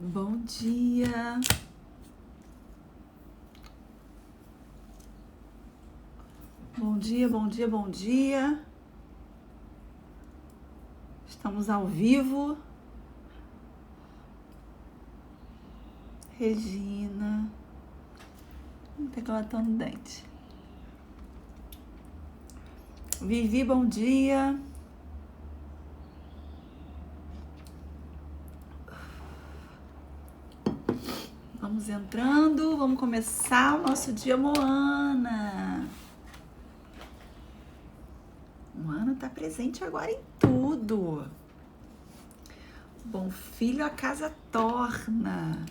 Bom dia. Bom dia, bom dia, bom dia. Estamos ao vivo. Regina. Vamos pegar o latão no dente. Vivi, bom dia. Vamos entrando, vamos começar o nosso dia, Moana. Moana tá presente agora em tudo. Bom filho, a casa torna.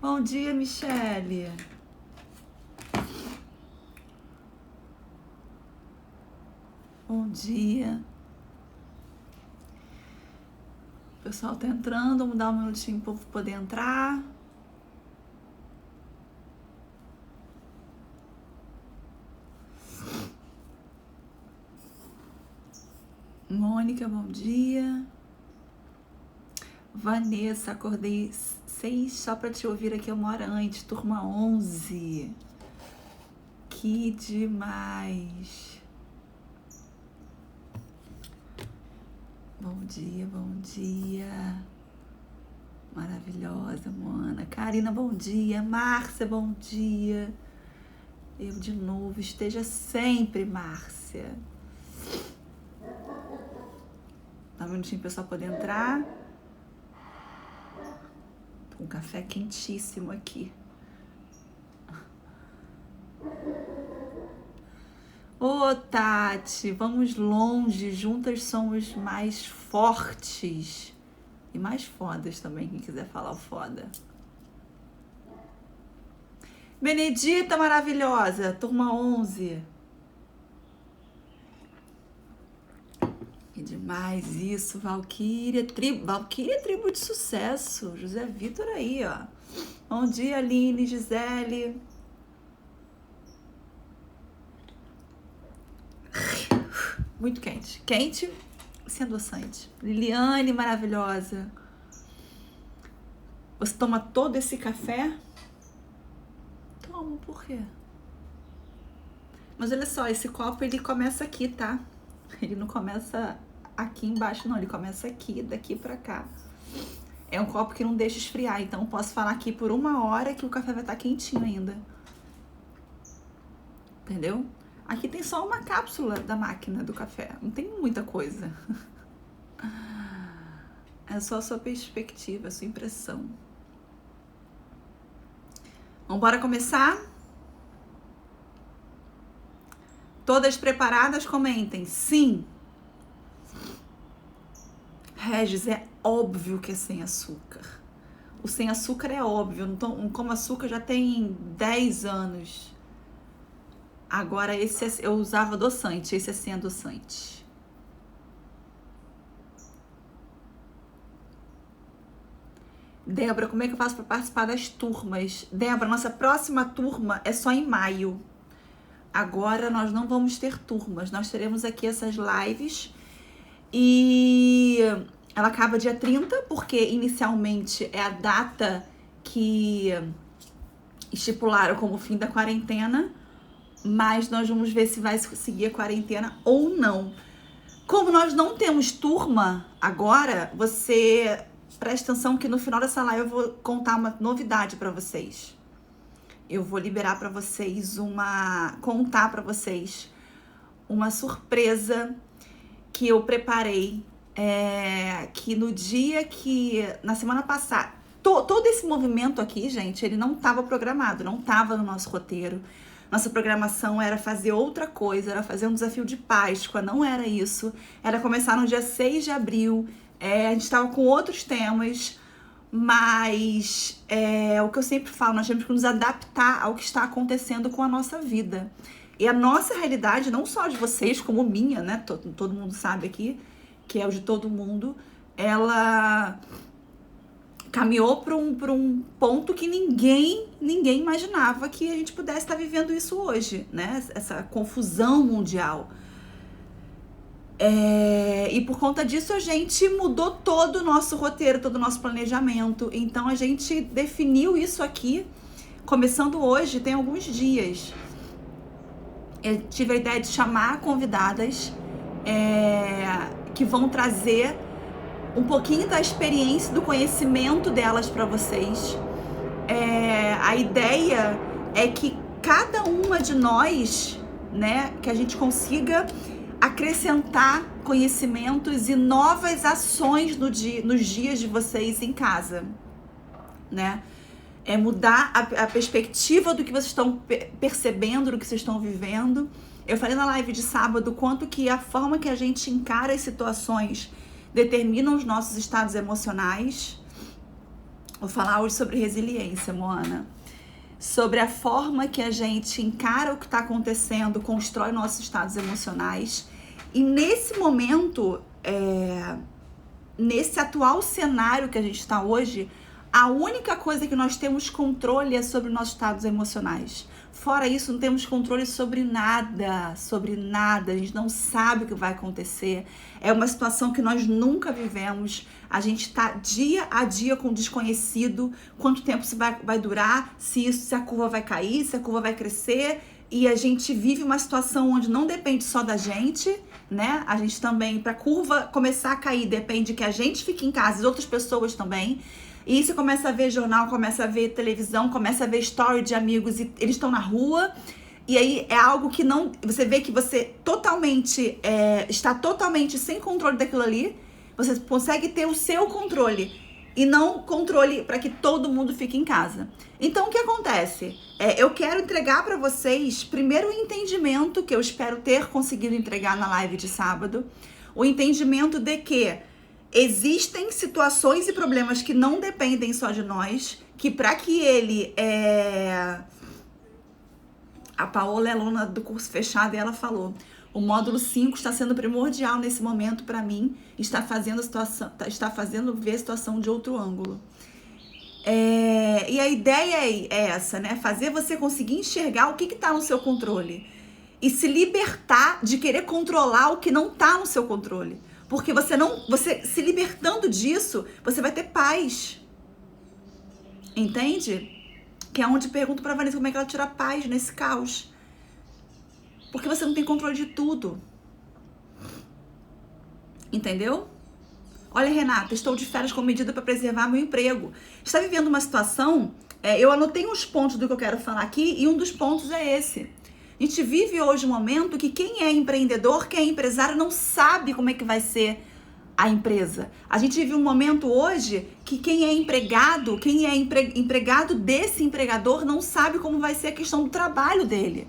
Bom dia, Michele. Bom dia. O pessoal tá entrando, vamos dar um minutinho para o povo poder entrar. Mônica, bom dia. Vanessa, acordei 6 só para te ouvir aqui 1 hora antes, turma 11. Que demais. Bom dia, bom dia. Maravilhosa, Moana. Karina, bom dia. Márcia, bom dia. Eu de novo, esteja sempre, Márcia. Dá um minutinho para o pessoal poder entrar. Tô com um café quentíssimo aqui. Ô, Tati, vamos longe, juntas somos mais fortes. E mais fodas também, quem quiser falar o foda. Benedita maravilhosa, turma 11. Que demais isso, Valquíria, tribo de sucesso. José Vitor aí, ó. Bom dia, Aline, Gisele. Muito quente. Quente sem adoçante. Liliane, maravilhosa. Você toma todo esse café? Tomo, por quê? Mas olha só, esse copo ele começa aqui, tá? Ele não começa aqui embaixo, não. Ele começa aqui, daqui pra cá. É um copo que não deixa esfriar, então eu posso falar aqui por 1 hora que o café vai estar quentinho ainda. Entendeu? Aqui tem só uma cápsula da máquina do café. Não tem muita coisa. É só a sua perspectiva, a sua impressão. Vamos embora começar? Todas preparadas? Comentem. Sim. Regis, é óbvio que é sem açúcar. O sem açúcar é óbvio. Não como açúcar já tem 10 anos. Agora, esse eu usava adoçante, esse é sem adoçante. Débora, como é que eu faço para participar das turmas? Débora, nossa próxima turma é só em maio. Agora nós não vamos ter turmas, nós teremos aqui essas lives e ela acaba dia 30, porque inicialmente é a data que estipularam como fim da quarentena. Mas nós vamos ver se vai seguir a quarentena ou não. Como nós não temos turma agora, você presta atenção que no final dessa live eu vou contar uma novidade para vocês. Eu vou liberar para vocês contar para vocês uma surpresa que eu preparei, que no dia que, na semana passada, todo esse movimento aqui, gente, ele não estava programado, não estava no nosso roteiro. Nossa programação era fazer outra coisa, era fazer um desafio de Páscoa, não era isso. Era começar no dia 6 de abril, a gente estava com outros temas, mas o que eu sempre falo, nós temos que nos adaptar ao que está acontecendo com a nossa vida. E a nossa realidade, não só de vocês, como minha, né? Todo mundo sabe aqui, que é o de todo mundo, ela caminhou para um ponto que ninguém imaginava que a gente pudesse estar vivendo isso hoje, né? Essa confusão mundial. E por conta disso a gente mudou todo o nosso roteiro, todo o nosso planejamento. Então a gente definiu isso aqui, começando hoje, tem alguns dias. Eu tive a ideia de chamar convidadas que vão trazer um pouquinho da experiência, do conhecimento delas para vocês. A ideia é que cada uma de nós, né, que a gente consiga acrescentar conhecimentos e novas ações nos dias de vocês em casa, né? Mudar a perspectiva do que vocês estão percebendo, do que vocês estão vivendo. Eu falei na live de sábado quanto que a forma que a gente encara as situações determinam os nossos estados emocionais. Vou falar hoje sobre resiliência, Moana. Sobre a forma que a gente encara o que está acontecendo, constrói nossos estados emocionais. E nesse momento, nesse atual cenário que a gente está hoje, a única coisa que nós temos controle é sobre os nossos estados emocionais. Fora isso, não temos controle sobre nada, a gente não sabe o que vai acontecer. É uma situação que nós nunca vivemos. A gente está dia a dia com o desconhecido, quanto tempo isso vai durar, se a curva vai cair, se a curva vai crescer. E a gente vive uma situação onde não depende só da gente, né? A gente também, para a curva começar a cair, depende que a gente fique em casa e outras pessoas também. E você começa a ver jornal, começa a ver televisão, começa a ver story de amigos e eles estão na rua. E aí é algo que não... Você vê que você totalmente está totalmente sem controle daquilo ali. Você consegue ter o seu controle e não controle para que todo mundo fique em casa. Então o que acontece? Eu quero entregar para vocês primeiro o entendimento que eu espero ter conseguido entregar na live de sábado. O entendimento de que existem situações e problemas que não dependem só de nós, que para que ele... A Paola é aluna do curso fechado e ela falou: o módulo 5 está sendo primordial nesse momento para mim, está fazendo ver a situação de outro ângulo. E a ideia é essa, né? Fazer você conseguir enxergar o que está no seu controle e se libertar de querer controlar o que não está no seu controle. Porque você se libertando disso, você vai ter paz. Entende? Que é onde pergunto pra Vanessa como é que ela tira paz nesse caos. Porque você não tem controle de tudo. Entendeu? Olha, Renata, estou de férias com medida para preservar meu emprego. Está vivendo uma situação... eu anotei uns pontos do que eu quero falar aqui e um dos pontos é esse. A gente vive hoje um momento que quem é empreendedor, quem é empresário, não sabe como é que vai ser a empresa. A gente vive um momento hoje que quem é empregado, empregado desse empregador, não sabe como vai ser a questão do trabalho dele.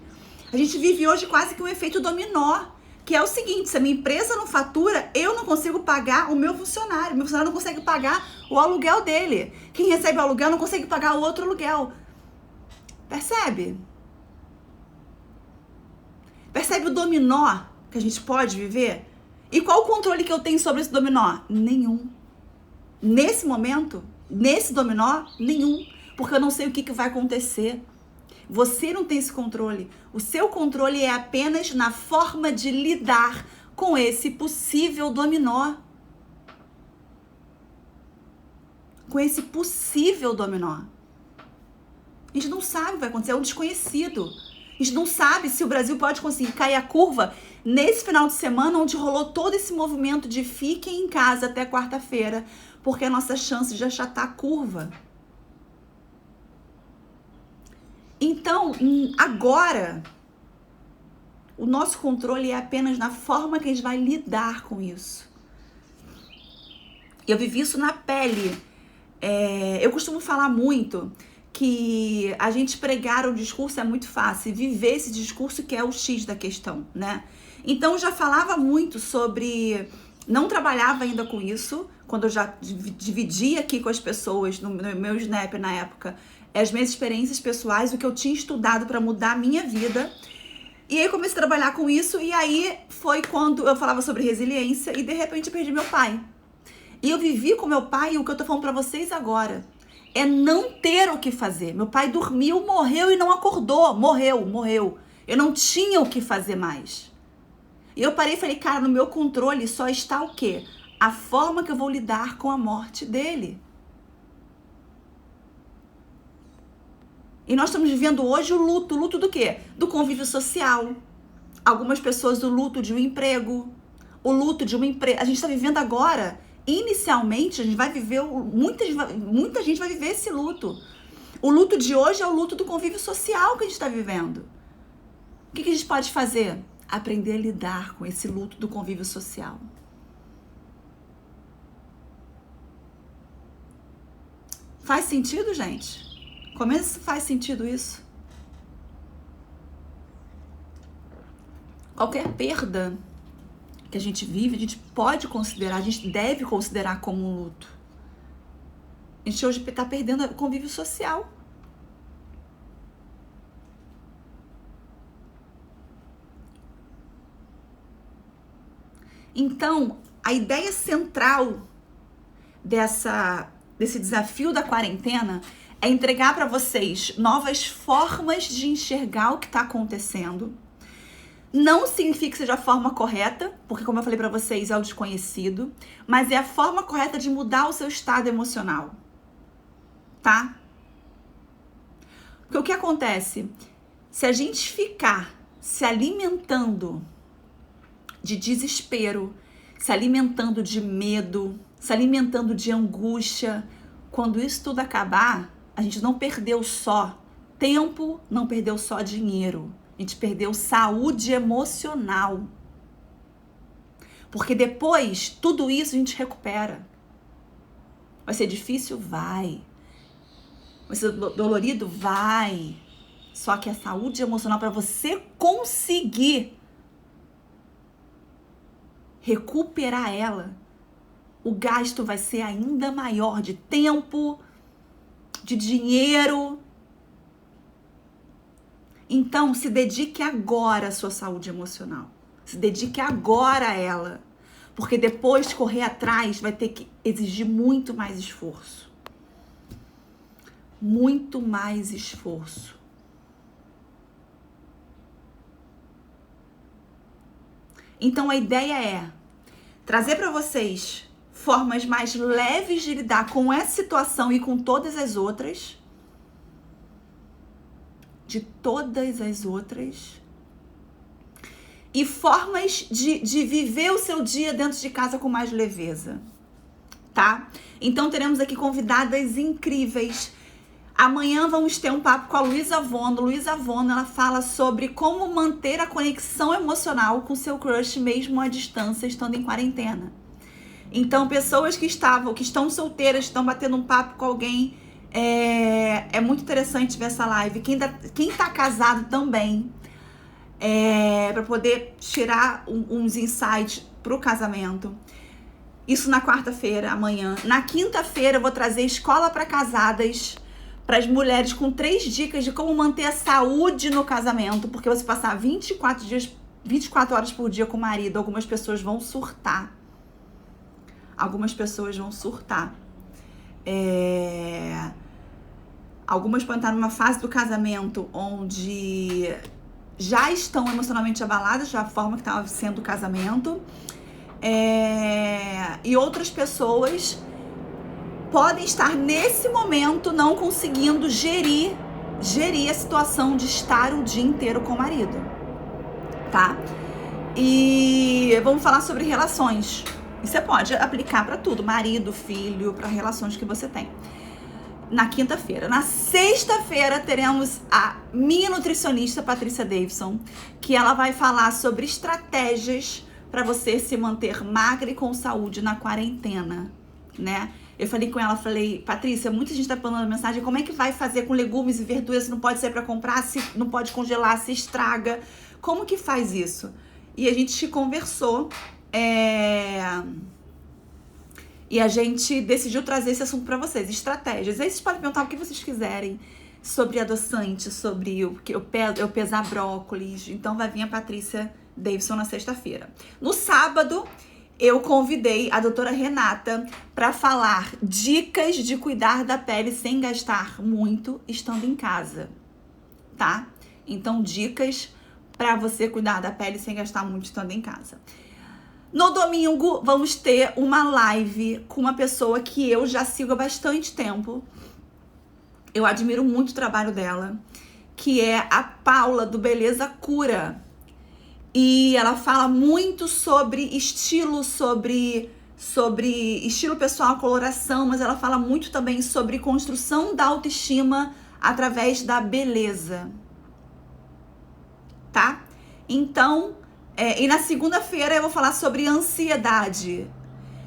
A gente vive hoje quase que um efeito dominó, que é o seguinte: se a minha empresa não fatura, eu não consigo pagar o meu funcionário não consegue pagar o aluguel dele. Quem recebe o aluguel não consegue pagar o outro aluguel. Percebe? Percebe o dominó que a gente pode viver? E qual o controle que eu tenho sobre esse dominó? Nenhum. Nesse momento, nesse dominó, nenhum. Porque eu não sei o que vai acontecer. Você não tem esse controle. O seu controle é apenas na forma de lidar com esse possível dominó. Com esse possível dominó. A gente não sabe o que vai acontecer, é um desconhecido. A gente não sabe se o Brasil pode conseguir cair a curva nesse final de semana, onde rolou todo esse movimento de fiquem em casa até quarta-feira, porque a nossa chance de achatar a curva. Então, agora, o nosso controle é apenas na forma que a gente vai lidar com isso. Eu vivi isso na pele. Eu costumo falar muito que a gente pregar o discurso é muito fácil, viver esse discurso que é o X da questão, né? Então, eu já falava muito sobre... Não trabalhava ainda com isso, quando eu já dividia aqui com as pessoas, no meu Snap na época, as minhas experiências pessoais, o que eu tinha estudado para mudar a minha vida. E aí eu comecei a trabalhar com isso, e aí foi quando eu falava sobre resiliência, e de repente eu perdi meu pai. E eu vivi com meu pai, e o que eu tô falando para vocês agora é não ter o que fazer. Meu pai dormiu, morreu e não acordou. Morreu. Eu não tinha o que fazer mais. E eu parei e falei, cara, no meu controle só está o quê? A forma que eu vou lidar com a morte dele. E nós estamos vivendo hoje o luto do quê? Do convívio social. Algumas pessoas o luto de um emprego, o luto de uma empresa. A gente está vivendo agora, inicialmente, a gente vai viver, muita gente vai viver esse luto. O luto de hoje é o luto do convívio social que a gente está vivendo. O que a gente pode fazer? Aprender a lidar com esse luto do convívio social. Faz sentido, gente? Como é que faz sentido isso? Qualquer perda que a gente vive, a gente pode considerar, a gente deve considerar como um luto. A gente hoje está perdendo o convívio social. Então, a ideia central desse desafio da quarentena é entregar para vocês novas formas de enxergar o que está acontecendo. Não significa que seja a forma correta, porque como eu falei para vocês, é o desconhecido, mas é a forma correta de mudar o seu estado emocional, tá? Porque o que acontece? Se a gente ficar se alimentando de desespero, se alimentando de medo, se alimentando de angústia, quando isso tudo acabar, a gente não perdeu só tempo, não perdeu só dinheiro. A gente perdeu saúde emocional. Porque depois, tudo isso a gente recupera. Vai ser difícil? Vai. Vai ser dolorido? Vai. Só que a saúde emocional, para você conseguir recuperar ela, o gasto vai ser ainda maior de tempo, de dinheiro. Então, se dedique agora à sua saúde emocional. Se dedique agora a ela. Porque depois correr atrás vai ter que exigir muito mais esforço. Muito mais esforço. Então, a ideia é trazer para vocês formas mais leves de lidar com essa situação e com todas as outras. De todas as outras. E formas de viver o seu dia dentro de casa com mais leveza. Tá? Então teremos aqui convidadas incríveis. Amanhã vamos ter um papo com a Luísa Vono. Luísa Vono, ela fala sobre como manter a conexão emocional com seu crush mesmo à distância, estando em quarentena. Então, pessoas que estão solteiras, estão batendo um papo com alguém, é muito interessante ver essa live. Quem tá casado também, para poder tirar uns insights pro casamento. Isso na quarta-feira, amanhã. Na quinta-feira eu vou trazer escola para casadas, para as mulheres, com 3 dicas de como manter a saúde no casamento, porque você passar 24 horas por dia com o marido, algumas pessoas vão surtar. Algumas pessoas vão surtar. Algumas podem estar numa fase do casamento onde já estão emocionalmente abaladas da forma que estava sendo o casamento. E outras pessoas podem estar nesse momento não conseguindo gerir a situação de estar o dia inteiro com o marido, tá? E vamos falar sobre relações. E você pode aplicar para tudo, marido, filho, para relações que você tem. Na quinta-feira. Na sexta-feira teremos a minha nutricionista Patrícia Davidson, que ela vai falar sobre estratégias para você se manter magra e com saúde na quarentena, né? Eu falei com ela, Patrícia, muita gente tá mandando mensagem, como é que vai fazer com legumes e verduras se não pode sair para comprar, se não pode congelar, se estraga? Como que faz isso? E a gente conversou, e a gente decidiu trazer esse assunto para vocês, estratégias. Aí vocês podem perguntar o que vocês quiserem sobre adoçante, sobre eu pesar brócolis. Então vai vir a Patrícia Davidson na sexta-feira. No sábado, eu convidei a doutora Renata para falar dicas de cuidar da pele sem gastar muito estando em casa, tá? Então, dicas para você cuidar da pele sem gastar muito estando em casa. No domingo, vamos ter uma live com uma pessoa que eu já sigo há bastante tempo. Eu admiro muito o trabalho dela, que é a Paula, do Beleza Cura. E ela fala muito sobre estilo, sobre estilo pessoal, coloração, mas ela fala muito também sobre construção da autoestima através da beleza. Tá? Então, e na segunda-feira eu vou falar sobre ansiedade.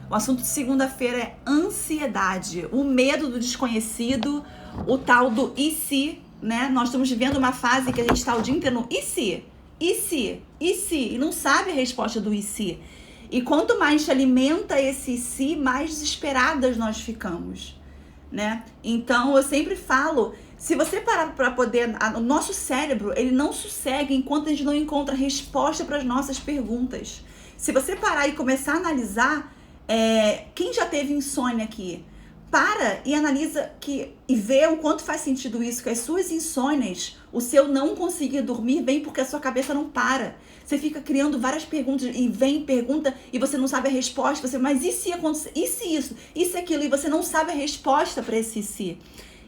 O assunto de segunda-feira é ansiedade, o medo do desconhecido, o tal do e se, né? Nós estamos vivendo uma fase que a gente está o dia inteiro no e se, e se, e se, e não sabe a resposta do e se. E quanto mais se alimenta esse e se, mais desesperadas nós ficamos, né? Então, eu sempre falo, se você parar para poder... O nosso cérebro, ele não sossega enquanto a gente não encontra resposta para as nossas perguntas. Se você parar e começar a analisar... quem já teve insônia aqui? Para e analisa e vê o quanto faz sentido isso, que as suas insônias, o seu não conseguir dormir, vem porque a sua cabeça não para. Você fica criando várias perguntas e vem pergunta e você não sabe a resposta. Mas e se acontecer? E se isso? E se aquilo? E você não sabe a resposta para esse se.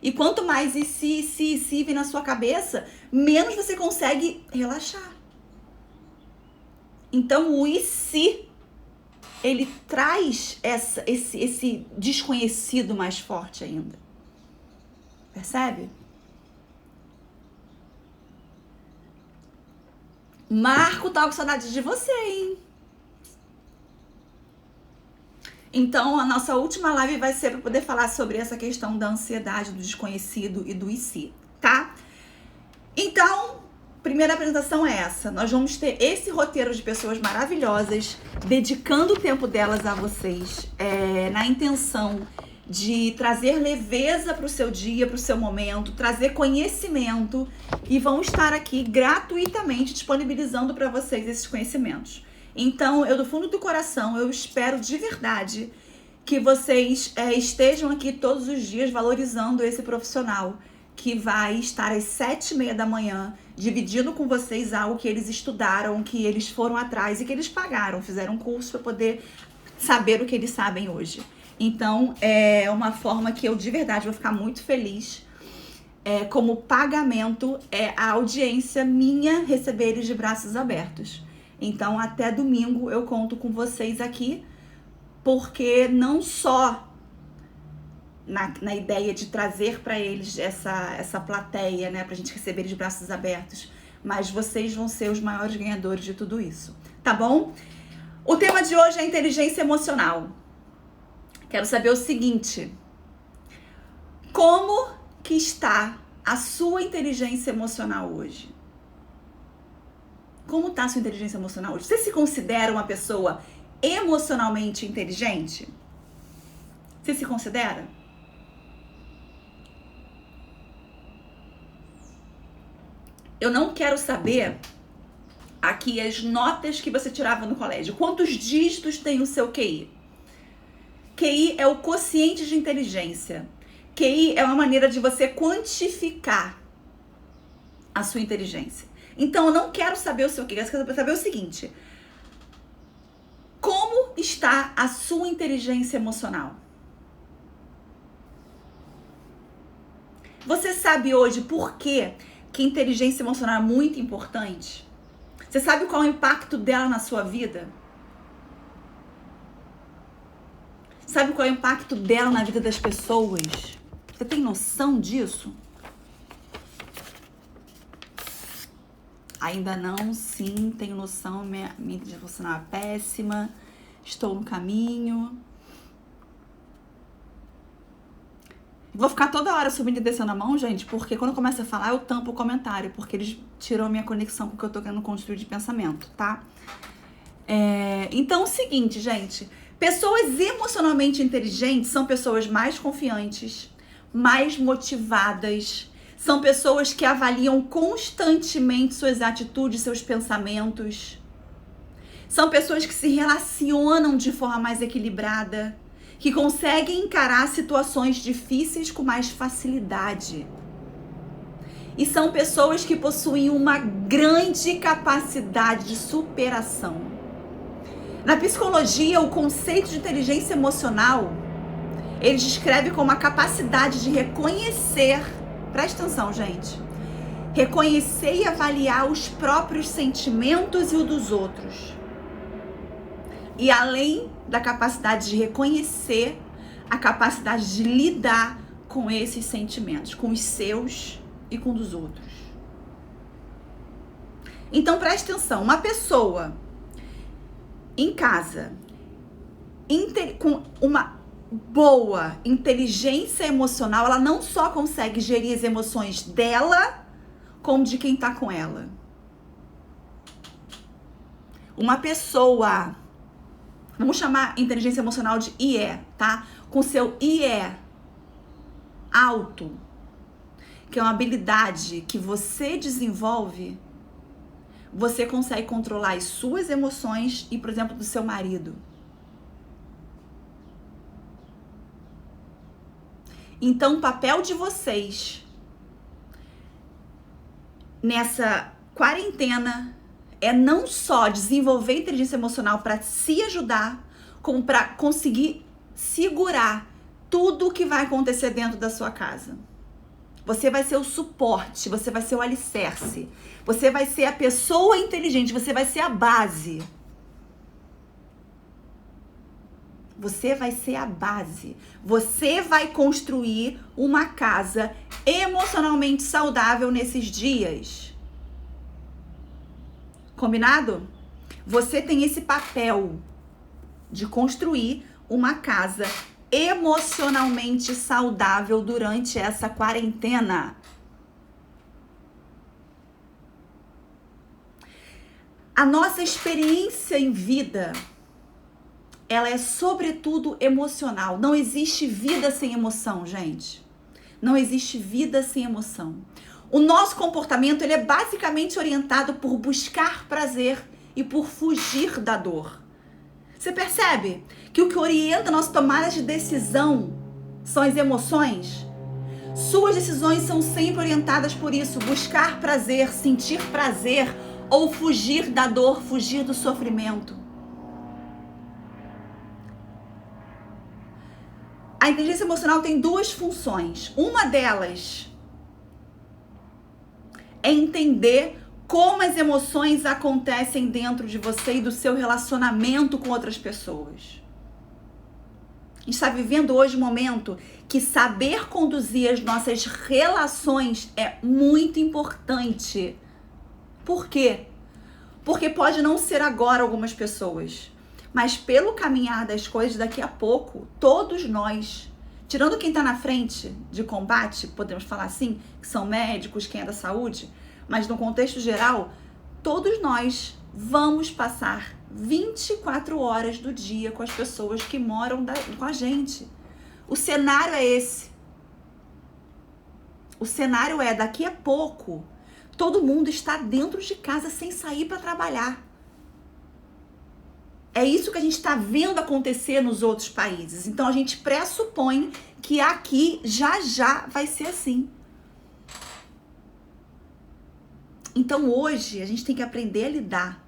E quanto mais e se vem na sua cabeça, menos você consegue relaxar. Então o e se, ele traz esse desconhecido mais forte ainda. Percebe? Marco, tá com saudade de você, hein? Então, a nossa última live vai ser para poder falar sobre essa questão da ansiedade, do desconhecido e do e se, tá? Então, primeira apresentação é essa. Nós vamos ter esse roteiro de pessoas maravilhosas, dedicando o tempo delas a vocês, na intenção de trazer leveza para o seu dia, para o seu momento, trazer conhecimento, e vão estar aqui gratuitamente disponibilizando para vocês esses conhecimentos. Então, eu do fundo do coração, eu espero de verdade que vocês estejam aqui todos os dias valorizando esse profissional que vai estar às 7h30 da manhã, dividindo com vocês algo que eles estudaram, que eles foram atrás e que eles pagaram, fizeram um curso para poder saber o que eles sabem hoje. Então, é uma forma que eu de verdade vou ficar muito feliz. Como pagamento, a audiência minha receber eles de braços abertos. Então, até domingo eu conto com vocês aqui, porque não só na ideia de trazer para eles essa plateia, né, pra gente receber eles de braços abertos, mas vocês vão ser os maiores ganhadores de tudo isso, tá bom? O tema de hoje é inteligência emocional. Quero saber o seguinte: como que está a sua inteligência emocional hoje? Como está a sua inteligência emocional hoje? Você se considera uma pessoa emocionalmente inteligente? Você se considera? Eu não quero saber aqui as notas que você tirava no colégio. Quantos dígitos tem o seu QI? QI é o quociente de inteligência. QI é uma maneira de você quantificar a sua inteligência. Então, eu não quero saber o seu QI, eu quero saber o seguinte: como está a sua inteligência emocional? Você sabe hoje por que inteligência emocional é muito importante? Você sabe qual é o impacto dela na sua vida? Sabe qual é o impacto dela na vida das pessoas? Você tem noção disso? Ainda não? Sim, tenho noção. Minha inteligência emocional é péssima. Estou no caminho. Vou ficar toda hora subindo e descendo a mão, gente, porque quando eu começo a falar, eu tampo o comentário, porque eles tiram a minha conexão com o que eu tô querendo construir de pensamento, tá? Então, é o seguinte, gente. Pessoas emocionalmente inteligentes são pessoas mais confiantes, mais motivadas, são pessoas que avaliam constantemente suas atitudes, seus pensamentos. São pessoas que se relacionam de forma mais equilibrada, que conseguem encarar situações difíceis com mais facilidade. E são pessoas que possuem uma grande capacidade de superação. Na psicologia, o conceito de inteligência emocional, ele descreve como a capacidade de reconhecer, presta atenção, gente, reconhecer e avaliar os próprios sentimentos e os dos outros. E além da capacidade de reconhecer, a capacidade de lidar com esses sentimentos, com os seus e com dos outros. Então preste atenção, uma pessoa em casa com uma boa inteligência emocional, ela não só consegue gerir as emoções dela, como de quem tá com ela. Uma pessoa, vamos chamar inteligência emocional de IE, tá? Com seu IE alto, que é uma habilidade que você desenvolve, você consegue controlar as suas emoções e, por exemplo, do seu marido. Então, o papel de vocês nessa quarentena é não só desenvolver inteligência emocional para se ajudar, como para conseguir segurar tudo o que vai acontecer dentro da sua casa. Você vai ser o suporte, você vai ser o alicerce, você vai ser a pessoa inteligente, você vai ser a base. Você vai ser a base. Você vai construir uma casa emocionalmente saudável nesses dias. Combinado? Você tem esse papel de construir uma casa emocionalmente saudável durante essa quarentena. A nossa experiência em vida, ela é sobretudo emocional. Não existe vida sem emoção, gente. Não existe vida sem emoção. O nosso comportamento, ele é basicamente orientado por buscar prazer e por fugir da dor. Você percebe que o que orienta a nossa tomada de decisão são as emoções? Suas decisões são sempre orientadas por isso, buscar prazer, sentir prazer ou fugir da dor, fugir do sofrimento. A inteligência emocional tem duas funções. Uma delas é entender como as emoções acontecem dentro de você e do seu relacionamento com outras pessoas. A gente está vivendo hoje um momento que saber conduzir as nossas relações é muito importante. Por quê? Porque pode não ser agora algumas pessoas, mas pelo caminhar das coisas, daqui a pouco, todos nós, tirando quem está na frente de combate, podemos falar assim, que são médicos, quem é da saúde, mas no contexto geral, todos nós vamos passar 24 horas do dia com as pessoas que moram com a gente. O cenário é esse. O cenário é, daqui a pouco, todo mundo está dentro de casa sem sair para trabalhar. É isso que a gente está vendo acontecer nos outros países. Então, a gente pressupõe que aqui já vai ser assim. Então, hoje, a gente tem que aprender a lidar,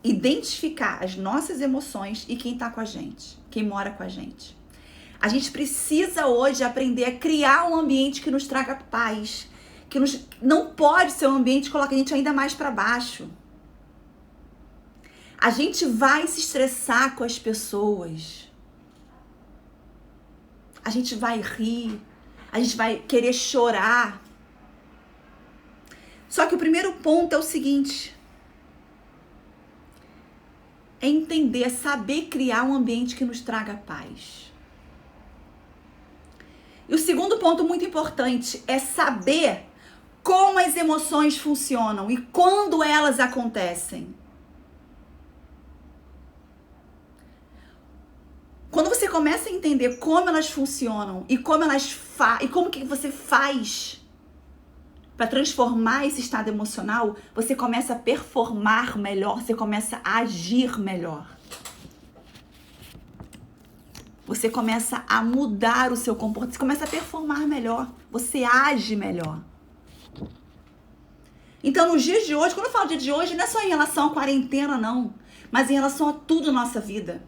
identificar as nossas emoções e quem está com a gente, quem mora com a gente. A gente precisa hoje aprender a criar um ambiente que nos traga paz, não pode ser um ambiente que coloca a gente ainda mais para baixo. A gente vai se estressar com as pessoas. A gente vai rir. A gente vai querer chorar. Só que o primeiro ponto é o seguinte. É entender, é saber criar um ambiente que nos traga paz. E o segundo ponto muito importante é saber como as emoções funcionam e quando elas acontecem. Quando você começa a entender como elas funcionam e como que você faz para transformar esse estado emocional, você começa a performar melhor, você começa a agir melhor. Você começa a mudar o seu comportamento, você começa a performar melhor, você age melhor. Então, nos dias de hoje, quando eu falo dia de hoje, não é só em relação à quarentena, não, mas em relação a tudo na nossa vida.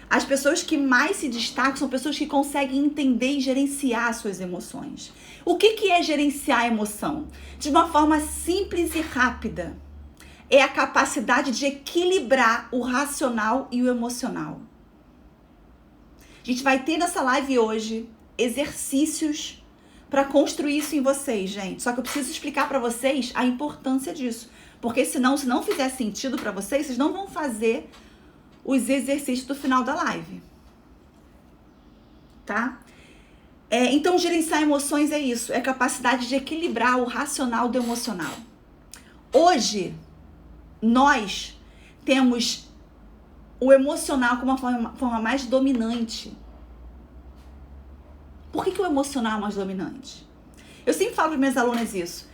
As pessoas que mais se destacam são pessoas que conseguem entender e gerenciar suas emoções. O que é gerenciar a emoção? De uma forma simples e rápida. É a capacidade de equilibrar o racional e o emocional. A gente vai ter nessa live hoje exercícios para construir isso em vocês, gente. Só que eu preciso explicar para vocês a importância disso. Porque senão, se não fizer sentido para vocês, vocês não vão fazer os exercícios do final da live. Tá? Então, gerenciar emoções é isso. É a capacidade de equilibrar o racional do emocional. Hoje, nós temos o emocional como uma forma mais dominante. Por que o emocional é mais dominante? Eu sempre falo para minhas alunas isso.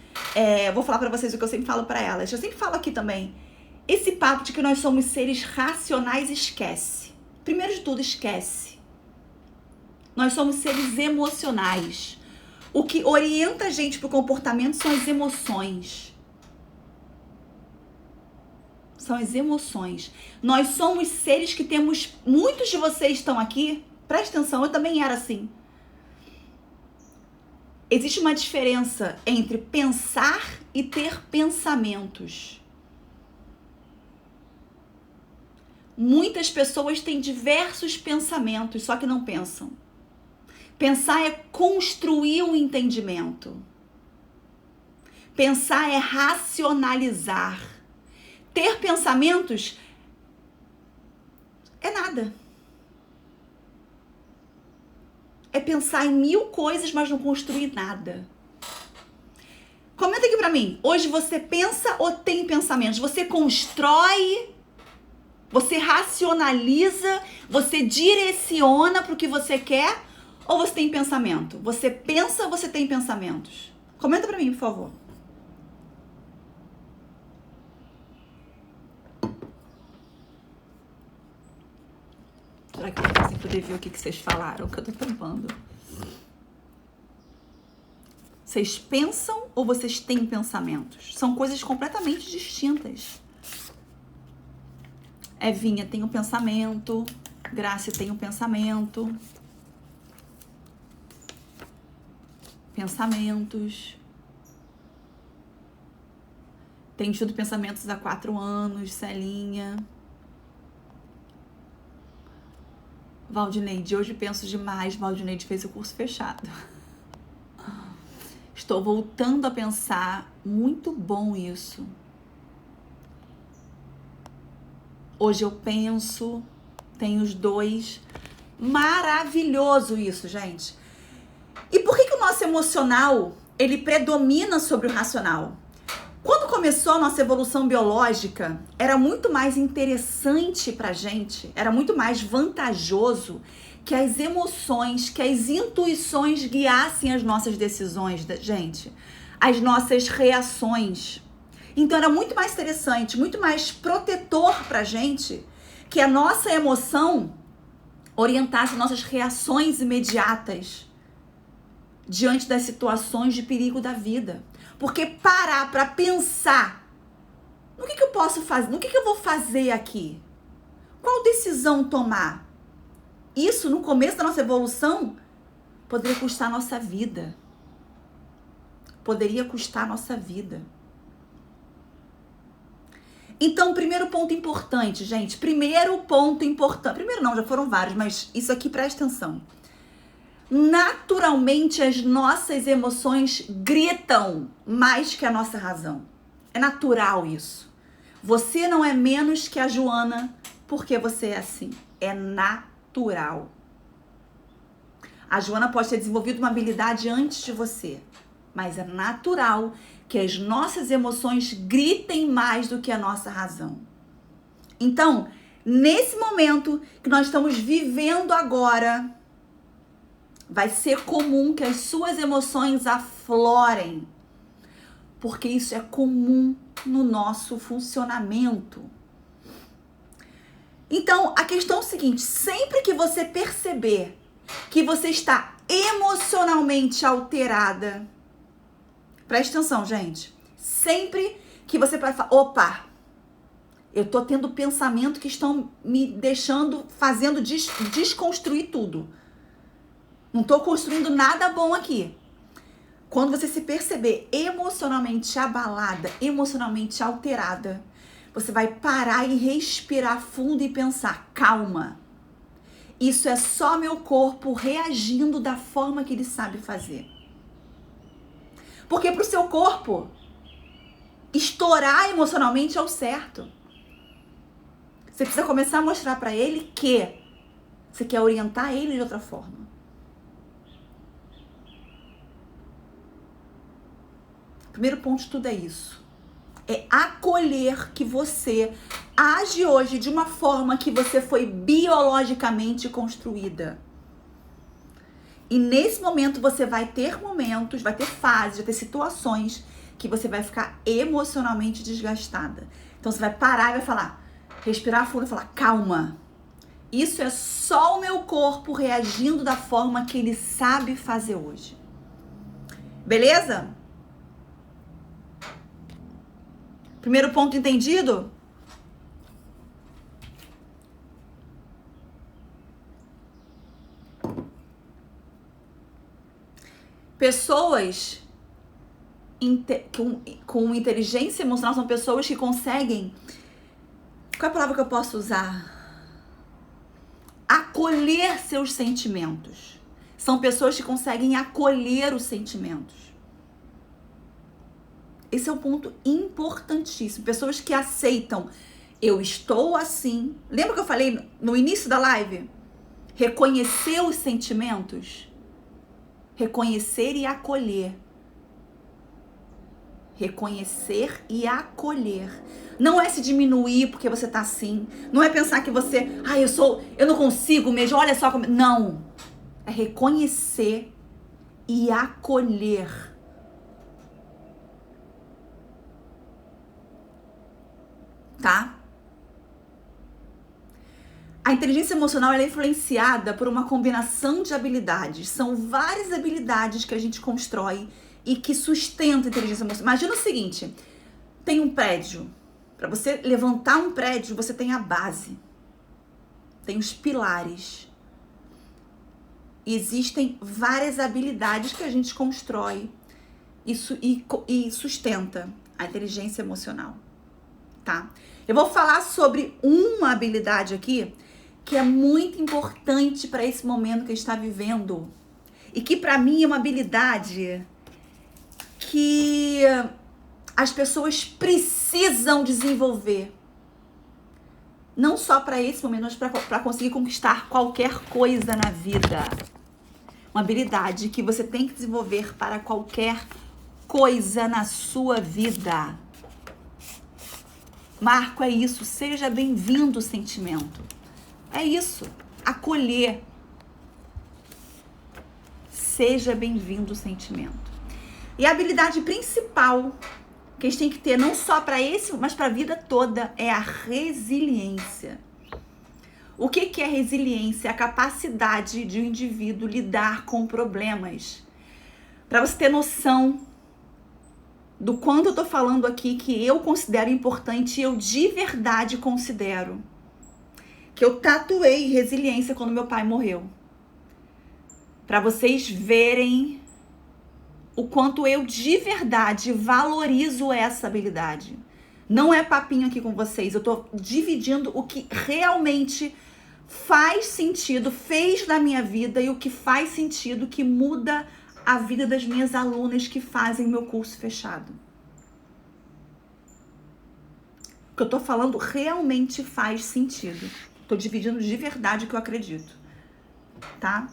Vou falar para vocês o que eu sempre falo para elas. Eu sempre falo aqui também. Esse papo de que nós somos seres racionais, esquece. Primeiro de tudo, esquece. Nós somos seres emocionais. O que orienta a gente para o comportamento são as emoções. São as emoções. Nós somos seres que temos... Muitos de vocês estão aqui. Presta atenção, eu também era assim. Existe uma diferença entre pensar e ter pensamentos. Muitas pessoas têm diversos pensamentos, só que não pensam. Pensar é construir um entendimento. Pensar é racionalizar. Ter pensamentos é nada. É pensar em 1000 coisas, mas não construir nada. Comenta aqui pra mim. Hoje você pensa ou tem pensamentos? Você constrói, você racionaliza, você direciona pro que você quer ou você tem pensamento? Você pensa ou você tem pensamentos? Comenta pra mim, por favor. Será que eu vou poder ver o que vocês falaram? Que eu tô tampando. Vocês pensam ou vocês têm pensamentos? São coisas completamente distintas. Evinha tem um pensamento. Graça tem um pensamento. Pensamentos. Tenho estudo pensamentos há 4 anos. Celinha. Valdineide, hoje penso demais. Valdineide fez o curso fechado. Estou voltando a pensar. Muito bom isso. Hoje eu penso. Tenho os 2. Maravilhoso isso, gente. E por que o nosso emocional, ele predomina sobre o racional? Quando começou a nossa evolução biológica, era muito mais interessante pra gente, era muito mais vantajoso que as emoções, que as intuições guiassem as nossas decisões, gente, as nossas reações. Então era muito mais interessante, muito mais protetor pra gente que a nossa emoção orientasse nossas reações imediatas diante das situações de perigo da vida. Porque parar para pensar no que eu posso fazer, no que eu vou fazer aqui, qual decisão tomar, isso no começo da nossa evolução poderia custar a nossa vida. Poderia custar a nossa vida. Então, primeiro ponto importante, gente. Primeiro ponto importante. Primeiro não, já foram vários, mas isso aqui presta atenção. Naturalmente, as nossas emoções gritam mais que a nossa razão. É natural isso. Você não é menos que a Joana porque você é assim. É natural. A Joana pode ter desenvolvido uma habilidade antes de você, mas é natural que as nossas emoções gritem mais do que a nossa razão. Então, nesse momento que nós estamos vivendo agora, vai ser comum que as suas emoções aflorem, porque isso é comum no nosso funcionamento. Então, a questão é o seguinte: sempre que você perceber que você está emocionalmente alterada, preste atenção, gente. Sempre que você vai falar, opa, eu tô tendo pensamento que estão me deixando, fazendo desconstruir tudo. Não tô construindo nada bom aqui. Quando você se perceber emocionalmente abalada, emocionalmente alterada, você vai parar e respirar fundo e pensar, calma. Isso é só meu corpo reagindo da forma que ele sabe fazer. Porque pro seu corpo, estourar emocionalmente é o certo. Você precisa começar a mostrar pra ele que você quer orientar ele de outra forma. O primeiro ponto de tudo é isso. É acolher que você age hoje de uma forma que você foi biologicamente construída. E nesse momento você vai ter momentos, vai ter fases, vai ter situações que você vai ficar emocionalmente desgastada. Então você vai parar e vai falar, respirar fundo e falar, calma. Isso é só o meu corpo reagindo da forma que ele sabe fazer hoje. Beleza? Primeiro ponto entendido? Pessoas com inteligência emocional são pessoas que conseguem... Qual é a palavra que eu posso usar? Acolher seus sentimentos. São pessoas que conseguem acolher os sentimentos. Esse é um ponto importantíssimo. Pessoas que aceitam, eu estou assim. Lembra que eu falei no início da live? Reconhecer os sentimentos. Reconhecer e acolher. Reconhecer e acolher. Não é se diminuir porque você tá assim. Não é pensar que você, eu não consigo mesmo, olha só como... Não. É reconhecer e acolher. Tá? A inteligência emocional ela é influenciada por uma combinação de habilidades. São várias habilidades que a gente constrói e que sustentam a inteligência emocional. Imagina o seguinte, tem um prédio. Para você levantar um prédio, você tem a base. Tem os pilares. Existem várias habilidades que a gente constrói e sustenta a inteligência emocional. Tá? Eu vou falar sobre uma habilidade aqui que é muito importante para esse momento que a gente está vivendo e que para mim é uma habilidade que as pessoas precisam desenvolver. Não só para esse momento, mas para conseguir conquistar qualquer coisa na vida. Uma habilidade que você tem que desenvolver para qualquer coisa na sua vida. Marco, é isso. Seja bem-vindo o sentimento. É isso. Acolher. Seja bem-vindo o sentimento. E a habilidade principal que a gente tem que ter, não só para esse, mas para a vida toda, é a resiliência. O que é resiliência? É a capacidade de um indivíduo lidar com problemas. Para você ter noção do quanto eu tô falando aqui que eu considero importante e eu de verdade considero. Que eu tatuei resiliência quando meu pai morreu. Para vocês verem o quanto eu de verdade valorizo essa habilidade. Não é papinho aqui com vocês, eu tô dividindo o que realmente faz sentido, fez na minha vida e o que faz sentido, que muda a vida das minhas alunas que fazem meu curso fechado. O que eu tô falando realmente faz sentido. Tô dividindo de verdade o que eu acredito. Tá?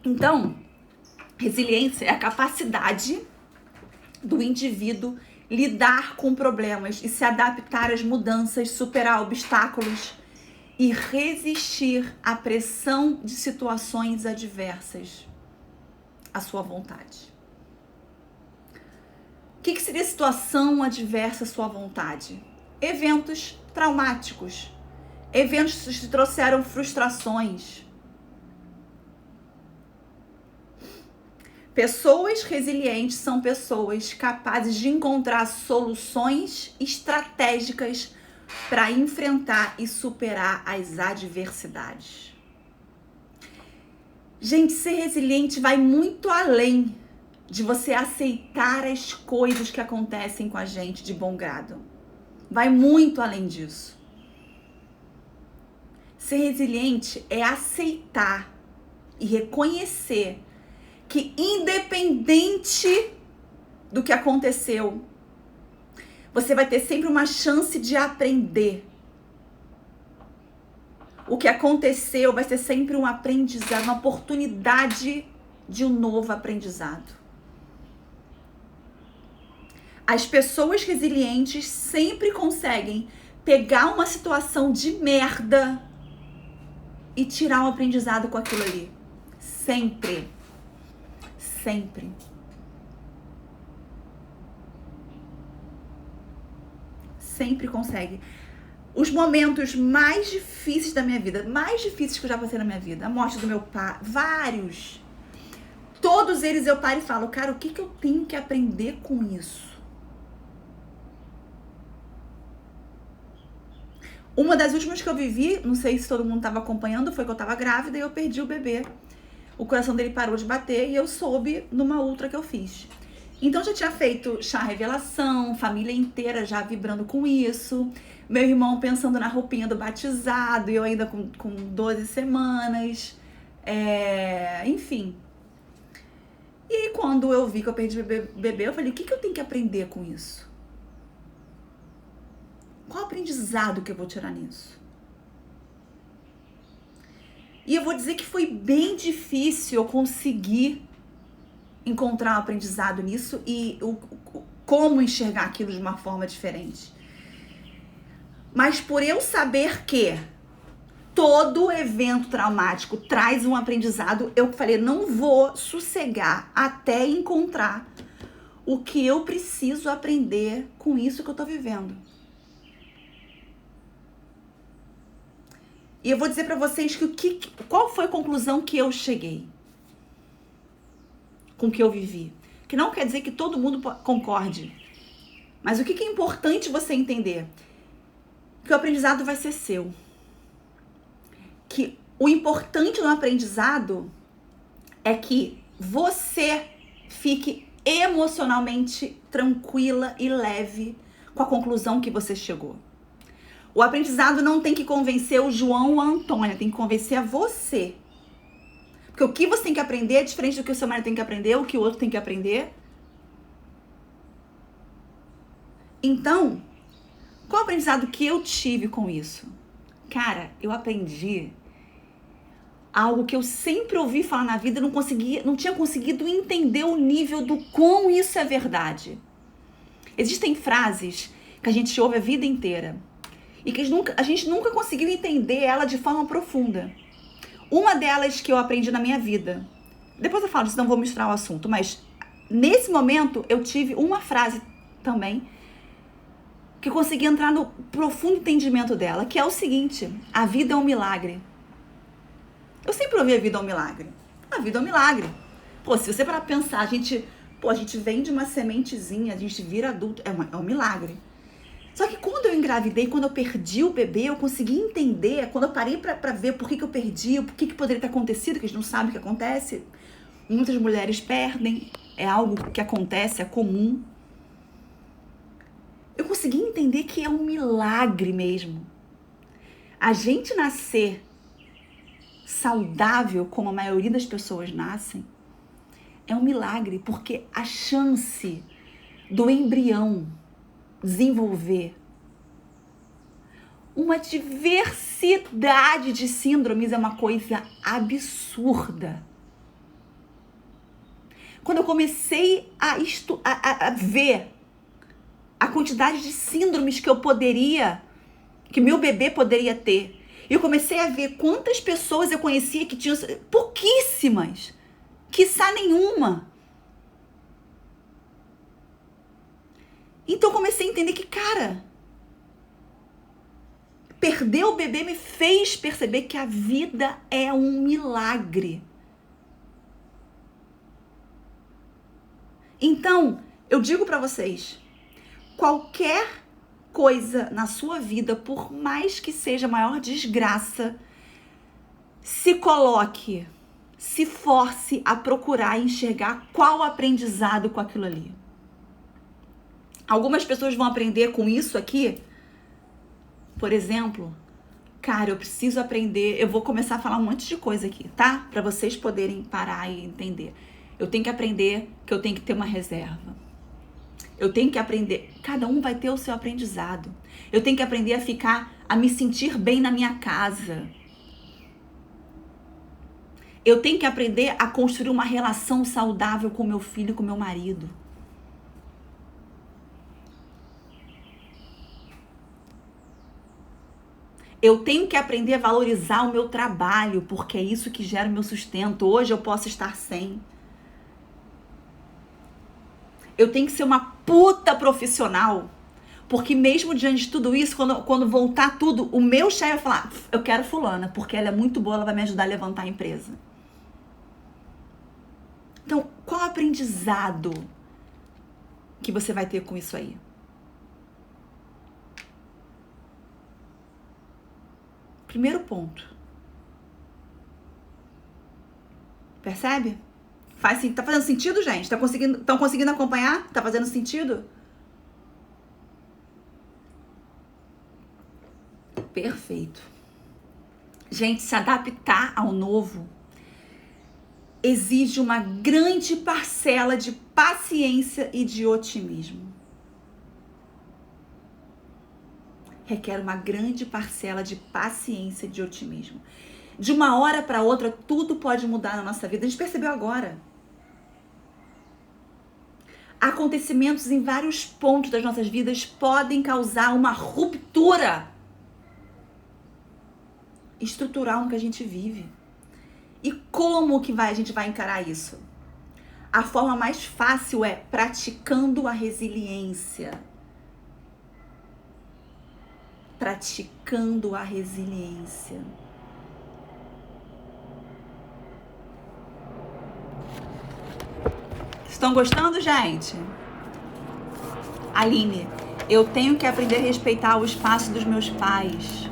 Então, resiliência é a capacidade do indivíduo lidar com problemas e se adaptar às mudanças, superar obstáculos e resistir à pressão de situações adversas à sua vontade. O que seria situação adversa à sua vontade? Eventos traumáticos, eventos que te trouxeram frustrações, Pessoas resilientes são pessoas capazes de encontrar soluções estratégicas para enfrentar e superar as adversidades. Gente, ser resiliente vai muito além de você aceitar as coisas que acontecem com a gente de bom grado. Vai muito além disso. Ser resiliente é aceitar e reconhecer que, independente do que aconteceu, você vai ter sempre uma chance de aprender. O que aconteceu vai ser sempre um aprendizado, uma oportunidade de um novo aprendizado. As pessoas resilientes sempre conseguem pegar uma situação de merda e tirar um aprendizado com aquilo ali. Sempre. Sempre. Sempre consegue. Os momentos mais difíceis da minha vida, mais difíceis que eu já passei na minha vida, a morte do meu pai, vários. Todos eles eu paro e falo, cara, o que eu tenho que aprender com isso? Uma das últimas que eu vivi, não sei se todo mundo estava acompanhando, foi que eu estava grávida e eu perdi o bebê. O coração dele parou de bater e eu soube numa ultra que eu fiz. Então já tinha feito chá revelação, família inteira já vibrando com isso. Meu irmão pensando na roupinha do batizado e eu ainda com 12 semanas. Enfim. E aí quando eu vi que eu perdi o bebê, eu falei, o que eu tenho que aprender com isso? Qual o aprendizado que eu vou tirar nisso? E eu vou dizer que foi bem difícil eu conseguir encontrar um aprendizado nisso e como enxergar aquilo de uma forma diferente. Mas por eu saber que todo evento traumático traz um aprendizado, eu falei, não vou sossegar até encontrar o que eu preciso aprender com isso que eu tô vivendo. E eu vou dizer pra vocês qual foi a conclusão que eu cheguei com o que eu vivi. Que não quer dizer que todo mundo concorde. Mas o que é importante você entender? Que o aprendizado vai ser seu. Que o importante no aprendizado é que você fique emocionalmente tranquila e leve com a conclusão que você chegou. O aprendizado não tem que convencer o João ou a Antônia, tem que convencer a você. Porque o que você tem que aprender é diferente do que o seu marido tem que aprender, o que o outro tem que aprender. Então, qual o aprendizado que eu tive com isso? Cara, eu aprendi algo que eu sempre ouvi falar na vida, não tinha conseguido entender o nível do quão isso é verdade. Existem frases que a gente ouve a vida inteira e que a gente nunca conseguiu entender ela de forma profunda. Uma delas que eu aprendi na minha vida, depois eu falo, senão vou misturar o assunto, mas nesse momento eu tive uma frase também que eu consegui entrar no profundo entendimento dela, que é o seguinte: a vida é um milagre. Eu sempre ouvi a vida é um milagre. A vida é um milagre. Pô, se você parar pra pensar, a gente vem de uma sementezinha, a gente vira adulto, é um milagre. Só que quando eu engravidei, quando eu perdi o bebê, eu consegui entender, quando eu parei pra ver por que eu perdi, por que poderia ter acontecido, que a gente não sabe o que acontece. Muitas mulheres perdem, é algo que acontece, é comum. Eu consegui entender que é um milagre mesmo. A gente nascer saudável, como a maioria das pessoas nascem, é um milagre, porque a chance do embrião desenvolver uma diversidade de síndromes é uma coisa absurda. Quando eu comecei a ver a quantidade de síndromes que meu bebê poderia ter, eu comecei a ver quantas pessoas eu conhecia que tinham pouquíssimas, quiçá nenhuma. Então eu comecei a entender que, cara, perder o bebê me fez perceber que a vida é um milagre. Então, eu digo pra vocês, qualquer coisa na sua vida, por mais que seja a maior desgraça, se coloque, se force a procurar enxergar qual aprendizado com aquilo ali. Algumas pessoas vão aprender com isso aqui, por exemplo, cara, eu preciso aprender, eu vou começar a falar um monte de coisa aqui, tá? Pra vocês poderem parar e entender. Eu tenho que aprender que eu tenho que ter uma reserva. Eu tenho que aprender, cada um vai ter o seu aprendizado. Eu tenho que aprender a me sentir bem na minha casa. Eu tenho que aprender a construir uma relação saudável com meu filho e com meu marido. Eu tenho que aprender a valorizar o meu trabalho, porque é isso que gera o meu sustento. Hoje eu posso estar sem. Eu tenho que ser uma puta profissional, porque mesmo diante de tudo isso, quando voltar tudo, o meu chefe vai falar, eu quero fulana, porque ela é muito boa, ela vai me ajudar a levantar a empresa. Então, qual aprendizado que você vai ter com isso aí? Primeiro ponto. Percebe? Tá fazendo sentido, gente? Estão conseguindo acompanhar? Tá fazendo sentido? Perfeito. Gente, se adaptar ao novo exige uma grande parcela de paciência e de otimismo. Requer uma grande parcela de paciência e de otimismo. De uma hora para outra, tudo pode mudar na nossa vida. A gente percebeu agora. Acontecimentos em vários pontos das nossas vidas podem causar uma ruptura estrutural no que a gente vive. E como que a gente vai encarar isso? A forma mais fácil é praticando a resiliência. Praticando a resiliência. Estão gostando, gente? Aline, eu tenho que aprender a respeitar o espaço dos meus pais.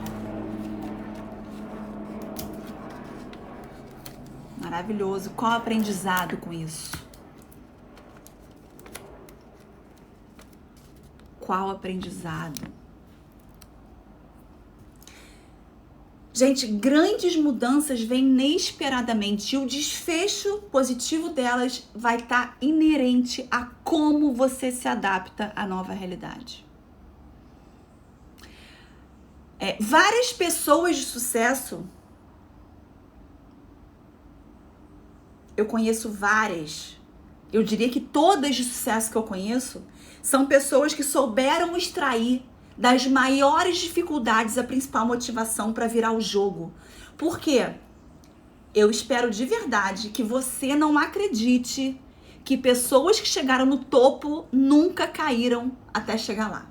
Maravilhoso. Qual aprendizado com isso? Qual aprendizado? Gente, grandes mudanças vêm inesperadamente e o desfecho positivo delas vai estar inerente a como você se adapta à nova realidade. Várias pessoas de sucesso, eu conheço várias, eu diria que todas de sucesso que eu conheço, são pessoas que souberam extrair das maiores dificuldades a principal motivação para virar o jogo. Por quê? Eu espero de verdade que você não acredite que pessoas que chegaram no topo nunca caíram até chegar lá.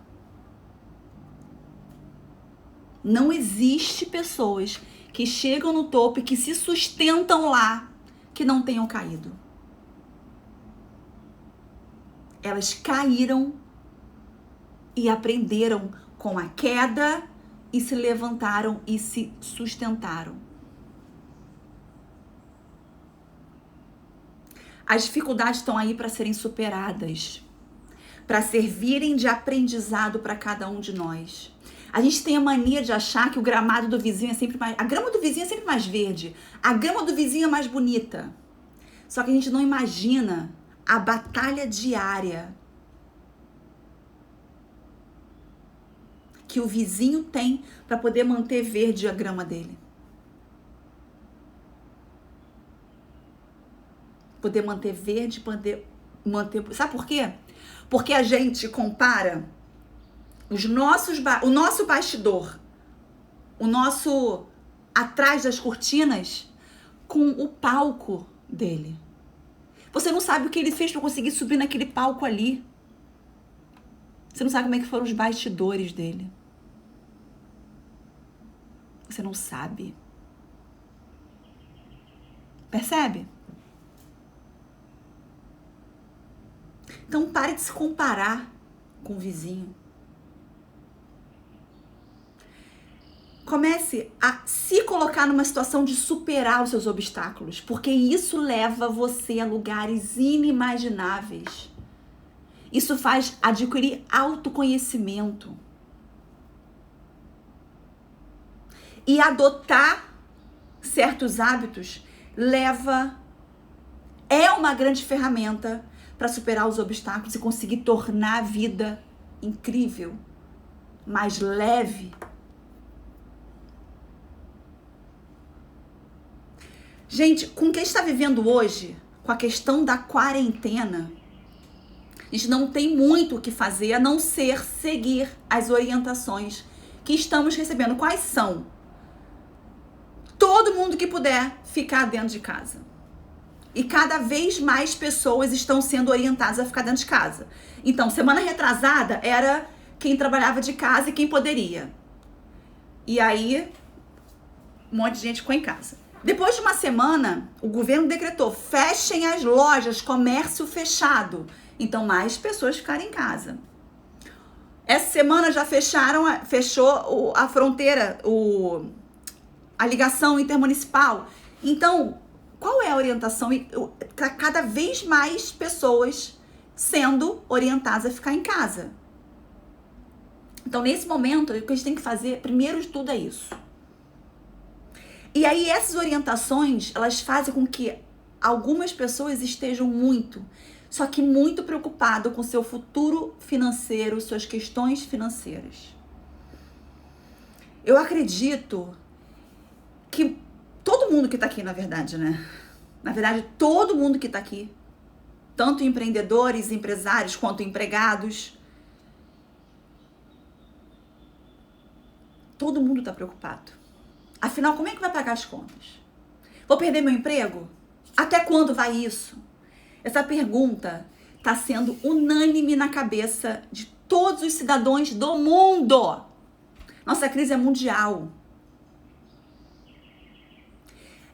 Não existe pessoas que chegam no topo e que se sustentam lá que não tenham caído. Elas caíram e aprenderam com a queda e se levantaram e se sustentaram. As dificuldades estão aí para serem superadas, para servirem de aprendizado para cada um de nós. A gente tem a mania de achar que o gramado do vizinho é sempre mais... A grama do vizinho é sempre mais verde. A grama do vizinho é mais bonita. Só que a gente não imagina a batalha diária que o vizinho tem para poder manter verde a grama dele. Poder manter verde, poder manter... Sabe por quê? Porque a gente compara o nosso bastidor, o nosso atrás das cortinas com o palco dele. Você não sabe o que ele fez para conseguir subir naquele palco ali. Você não sabe como é que foram os bastidores dele. Você não sabe. Percebe? Então pare de se comparar com o vizinho. Comece a se colocar numa situação de superar os seus obstáculos, porque isso leva você a lugares inimagináveis. Isso faz adquirir autoconhecimento. E adotar certos hábitos é uma grande ferramenta para superar os obstáculos e conseguir tornar a vida incrível, mais leve. Gente, com o que a gente está vivendo hoje, com a questão da quarentena, a gente não tem muito o que fazer a não ser seguir as orientações que estamos recebendo. Quais são? Todo mundo que puder ficar dentro de casa. E cada vez mais pessoas estão sendo orientadas a ficar dentro de casa. Então, semana retrasada era quem trabalhava de casa e quem poderia. E aí, um monte de gente ficou em casa. Depois de uma semana, o governo decretou: fechem as lojas, comércio fechado. Então, mais pessoas ficaram em casa. Essa semana já fechou a fronteira, a ligação intermunicipal. Então, qual é a orientação? Cada vez mais pessoas sendo orientadas a ficar em casa. Então, nesse momento, o que a gente tem que fazer, primeiro de tudo, é isso. E aí, essas orientações, elas fazem com que algumas pessoas estejam muito preocupadas com seu futuro financeiro, suas questões financeiras. Eu acredito que todo mundo que tá aqui, na verdade, né? Na verdade, todo mundo que tá aqui, tanto empreendedores, empresários, quanto empregados, todo mundo tá preocupado. Afinal, como é que vai pagar as contas? Vou perder meu emprego? Até quando vai isso? Essa pergunta está sendo unânime na cabeça de todos os cidadãos do mundo. Nossa crise é mundial.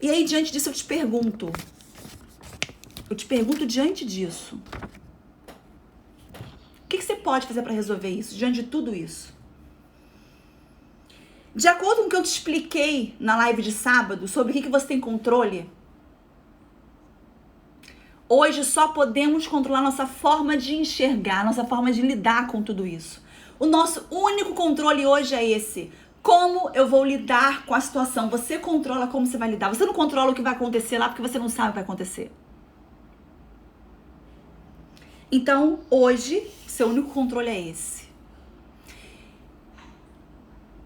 E aí, diante disso, eu te pergunto diante disso, o que você pode fazer para resolver isso, diante de tudo isso? De acordo com o que eu te expliquei na live de sábado, sobre o que você tem controle, hoje só podemos controlar nossa forma de enxergar, nossa forma de lidar com tudo isso. O nosso único controle hoje é esse. Como eu vou lidar com a situação? Você controla como você vai lidar. Você não controla o que vai acontecer lá porque você não sabe o que vai acontecer. Então, hoje, seu único controle é esse.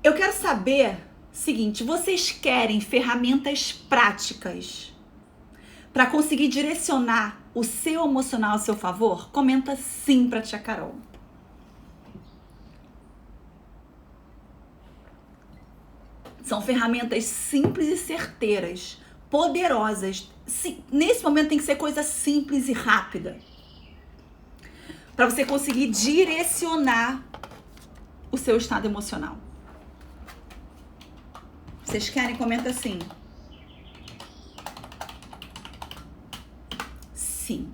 Eu quero saber o seguinte: vocês querem ferramentas práticas para conseguir direcionar o seu emocional a seu favor? Comenta sim para tia Carol. São ferramentas simples e certeiras, poderosas. Sim, nesse momento tem que ser coisa simples e rápida, para você conseguir direcionar o seu estado emocional. Vocês querem? Comenta assim. Sim.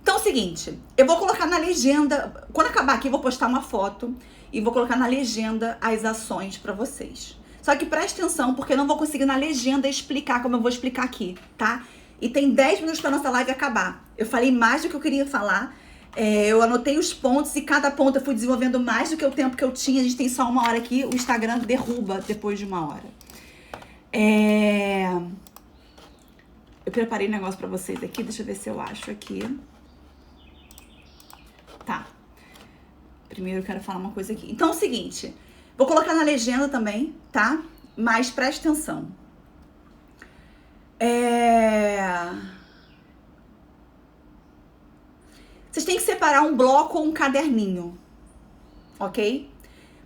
Então é o seguinte, eu vou colocar na legenda, quando acabar aqui eu vou postar uma foto e vou colocar na legenda as ações para vocês. Só que preste atenção, porque eu não vou conseguir na legenda explicar como eu vou explicar aqui, tá? E tem 10 minutos para nossa live acabar. Eu falei mais do que eu queria falar. Eu anotei os pontos e cada ponto eu fui desenvolvendo mais do que o tempo que eu tinha. A gente tem só 1 hora aqui, o Instagram derruba depois de 1 hora. Eu preparei um negócio pra vocês aqui, deixa eu ver se eu acho aqui. Tá. Primeiro eu quero falar uma coisa aqui. Então é o seguinte, vou colocar na legenda também, tá? Mas preste atenção. Vocês têm que separar um bloco ou um caderninho, ok?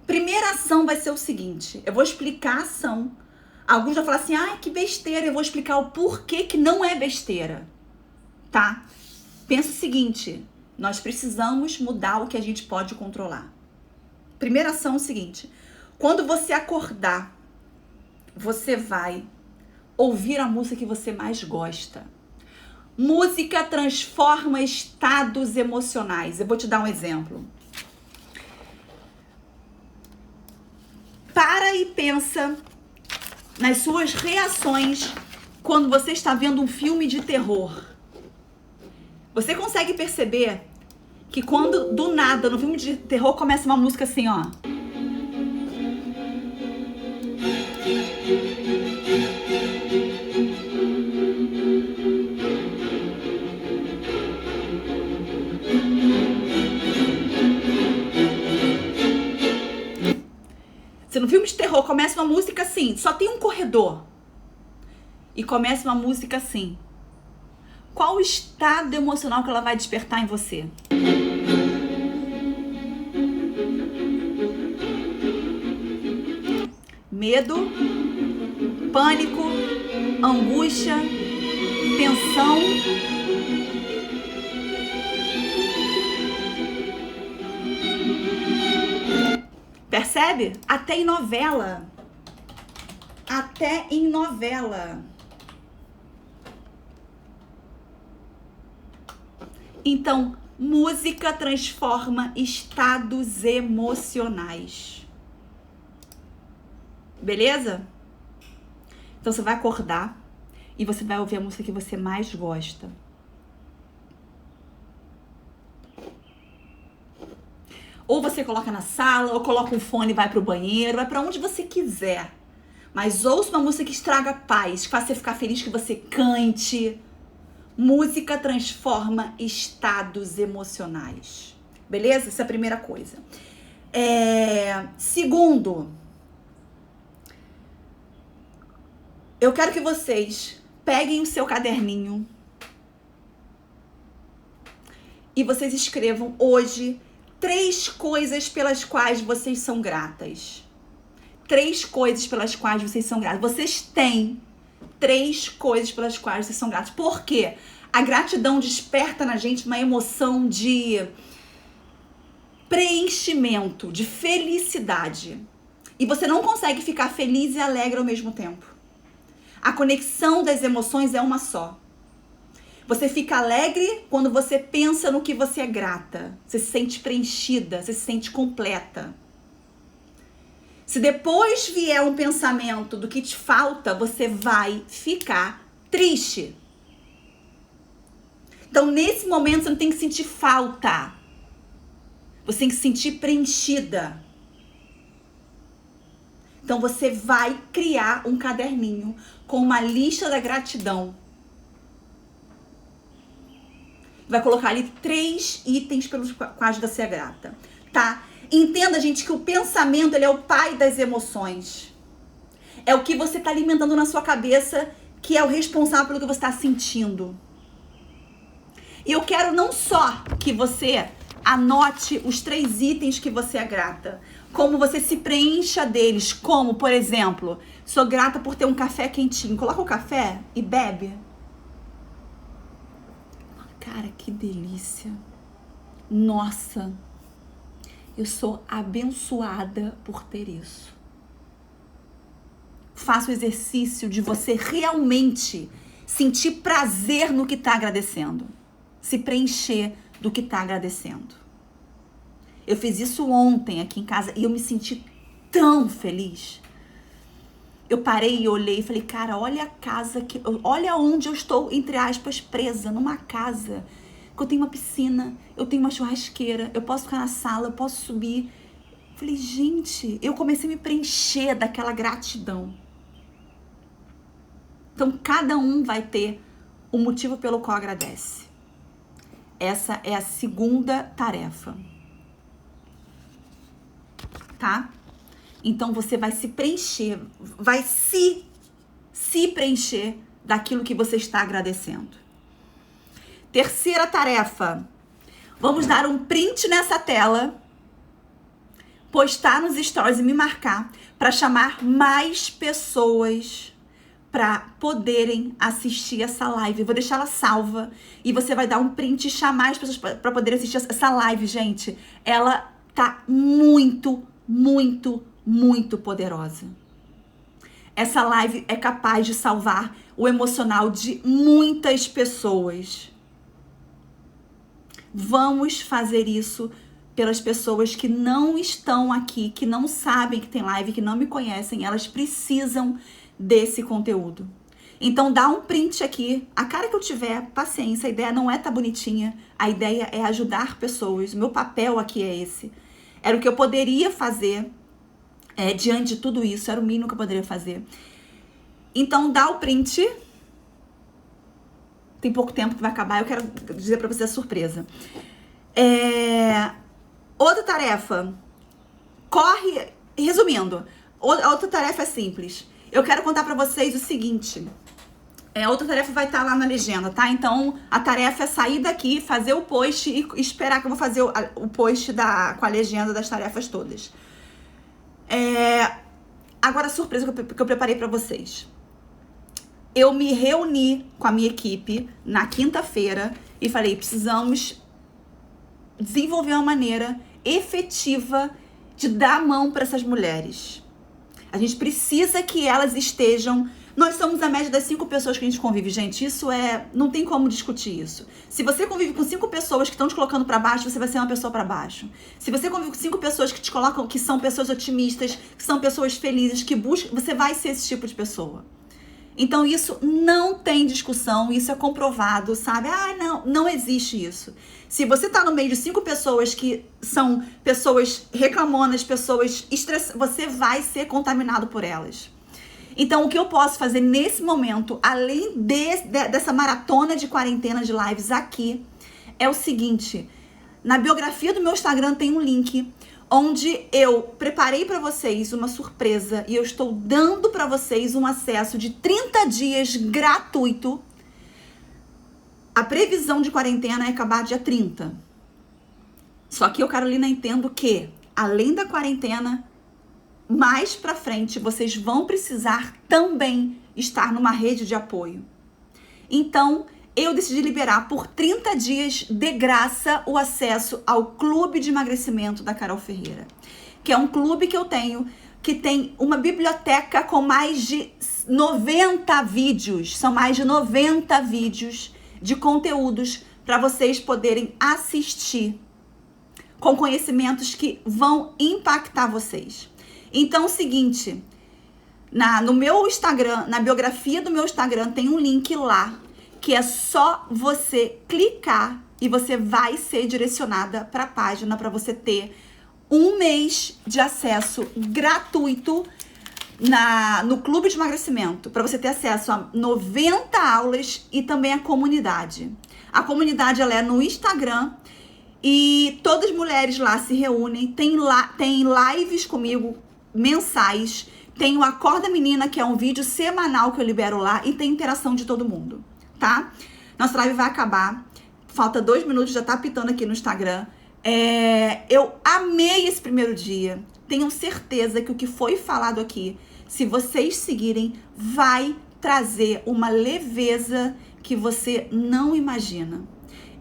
Primeira ação vai ser o seguinte, eu vou explicar a ação. Alguns vão falar assim, ai, que besteira, eu vou explicar o porquê que não é besteira, tá? Pensa o seguinte, nós precisamos mudar o que a gente pode controlar. Primeira ação é o seguinte, quando você acordar, você vai ouvir a música que você mais gosta. Música transforma estados emocionais. Eu vou te dar um exemplo. Para e pensa nas suas reações quando você está vendo um filme de terror. Você consegue perceber que quando, do nada, no filme de terror, começa uma música assim, ó. Se no filme de terror começa uma música assim, só tem um corredor, e começa uma música assim, qual o estado emocional que ela vai despertar em você? Medo, pânico, angústia, tensão. Percebe? Até em novela. Até em novela. Então, música transforma estados emocionais. Beleza? Então você vai acordar e você vai ouvir a música que você mais gosta. Ou você coloca na sala, ou coloca um fone e vai pro banheiro, vai pra onde você quiser. Mas ouça uma música que estraga a paz, que faça você ficar feliz, que você cante. Música transforma estados emocionais. Beleza? Essa é a primeira coisa. Segundo, eu quero que vocês peguem o seu caderninho e vocês escrevam hoje 3 coisas pelas quais vocês são gratas. 3 coisas pelas quais vocês são gratas. Vocês têm 3 coisas pelas quais vocês são gratos. Por quê? A gratidão desperta na gente uma emoção de preenchimento, de felicidade. E você não consegue ficar feliz e alegre ao mesmo tempo. A conexão das emoções é uma só. Você fica alegre quando você pensa no que você é grata. Você se sente preenchida, você se sente completa. Se depois vier um pensamento do que te falta, você vai ficar triste. Então, nesse momento, você não tem que sentir falta. Você tem que se sentir preenchida. Então, você vai criar um caderninho com uma lista da gratidão. Vai colocar ali 3 itens pelos quais você é grata, tá? Entenda, gente, que o pensamento, ele é o pai das emoções. É o que você está alimentando na sua cabeça, que é o responsável pelo que você está sentindo. E eu quero não só que você anote os 3 itens que você é grata, como você se preencha deles, como, por exemplo, sou grata por ter um café quentinho. Coloca o café e bebe. Cara, que delícia. Nossa, eu sou abençoada por ter isso. Faça o exercício de você realmente sentir prazer no que está agradecendo. Se preencher do que está agradecendo. Eu fiz isso ontem aqui em casa e eu me senti tão feliz. Eu parei e olhei e falei, cara, olha a casa, olha onde eu estou, entre aspas, presa, numa casa. Que eu tenho uma piscina, eu tenho uma churrasqueira, eu posso ficar na sala, eu posso subir. Falei, gente, eu comecei a me preencher daquela gratidão. Então, cada um vai ter o motivo pelo qual agradece. Essa é a segunda tarefa. Tá? Então, você vai se preencher, vai se preencher daquilo que você está agradecendo. Terceira tarefa. Vamos dar um print nessa tela, postar nos stories e me marcar para chamar mais pessoas para poderem assistir essa live. Eu vou deixar ela salva e você vai dar um print e chamar as pessoas para poderem assistir essa live, gente. Ela tá muito, muito, muito poderosa. Essa live é capaz de salvar o emocional de muitas pessoas. Vamos fazer isso pelas pessoas que não estão aqui, que não sabem que tem live, que não me conhecem. Elas precisam desse conteúdo. Então dá um print aqui, a cara que eu tiver, paciência, a ideia não é tá bonitinha, a ideia é ajudar pessoas, o meu papel aqui é esse. Era o que eu poderia fazer diante de tudo isso, era o mínimo que eu poderia fazer. Então dá o print, tem pouco tempo que vai acabar, eu quero dizer pra você a surpresa. Outra tarefa, resumindo, a outra tarefa é simples. Eu quero contar pra vocês o seguinte, a outra tarefa vai estar lá na legenda, tá? Então, a tarefa é sair daqui, fazer o post e esperar que eu vou fazer o post com a legenda das tarefas todas. Agora, a surpresa que eu preparei pra vocês. Eu me reuni com a minha equipe na quinta-feira e falei, precisamos desenvolver uma maneira efetiva de dar a mão para essas mulheres. A gente precisa que elas estejam... Nós somos a média das 5 pessoas que a gente convive, gente. Isso não tem como discutir isso. Se você convive com 5 pessoas que estão te colocando para baixo, você vai ser uma pessoa para baixo. Se você convive com 5 pessoas que te colocam, que são pessoas otimistas, que são pessoas felizes, que buscam, você vai ser esse tipo de pessoa. Então isso não tem discussão, isso é comprovado, sabe? Não existe isso. Se você tá no meio de 5 pessoas que são pessoas reclamonas, pessoas estressadas, você vai ser contaminado por elas. Então, o que eu posso fazer nesse momento, além dessa maratona de quarentena de lives aqui, é o seguinte. Na biografia do meu Instagram tem um link onde eu preparei para vocês uma surpresa e eu estou dando para vocês um acesso de 30 dias gratuito. A previsão de quarentena é acabar dia 30. Só que eu, Carolina, entendo que, além da quarentena, mais pra frente, vocês vão precisar também estar numa rede de apoio. Então, eu decidi liberar por 30 dias de graça o acesso ao Clube de Emagrecimento da Carol Ferreira, que é um clube que eu tenho, que tem uma biblioteca com mais de 90 vídeos. São mais de 90 vídeos de conteúdos para vocês poderem assistir com conhecimentos que vão impactar vocês. Então, é o seguinte, no meu Instagram, na biografia do meu Instagram, tem um link lá, que é só você clicar e você vai ser direcionada para a página para você ter um mês de acesso gratuito no Clube de Emagrecimento, para você ter acesso a 90 aulas e também a comunidade. A comunidade, ela é no Instagram e todas as mulheres lá se reúnem, tem lives comigo mensais, tem o Acorda Menina, que é um vídeo semanal que eu libero lá e tem interação de todo mundo, tá? Nossa live vai acabar, falta 2 minutos, já tá pitando aqui no Instagram. Eu amei esse primeiro dia, tenho certeza que o que foi falado aqui, se vocês seguirem, vai trazer uma leveza que você não imagina.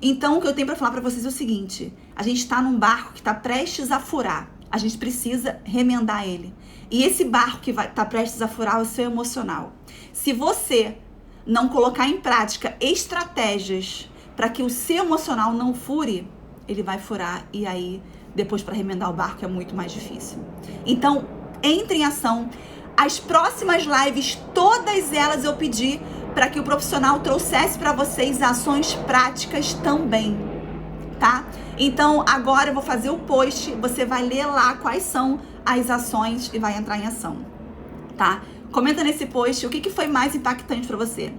Então, o que eu tenho pra falar pra vocês é o seguinte, a gente tá num barco que tá prestes a furar. A gente precisa remendar ele. E esse barco que tá prestes a furar é o seu emocional. Se você não colocar em prática estratégias para que o seu emocional não fure, ele vai furar. E aí, depois para remendar o barco é muito mais difícil. Então, entre em ação. As próximas lives, todas elas eu pedi para que o profissional trouxesse para vocês ações práticas também, tá? Então, agora eu vou fazer o post, você vai ler lá quais são as ações e vai entrar em ação, tá? Comenta nesse post o que foi mais impactante para você.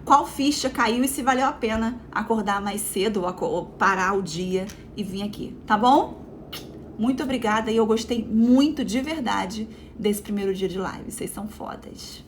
Qual ficha caiu e se valeu a pena acordar mais cedo ou parar o dia e vir aqui, tá bom? Muito obrigada e eu gostei muito de verdade desse primeiro dia de live. Vocês são fodas.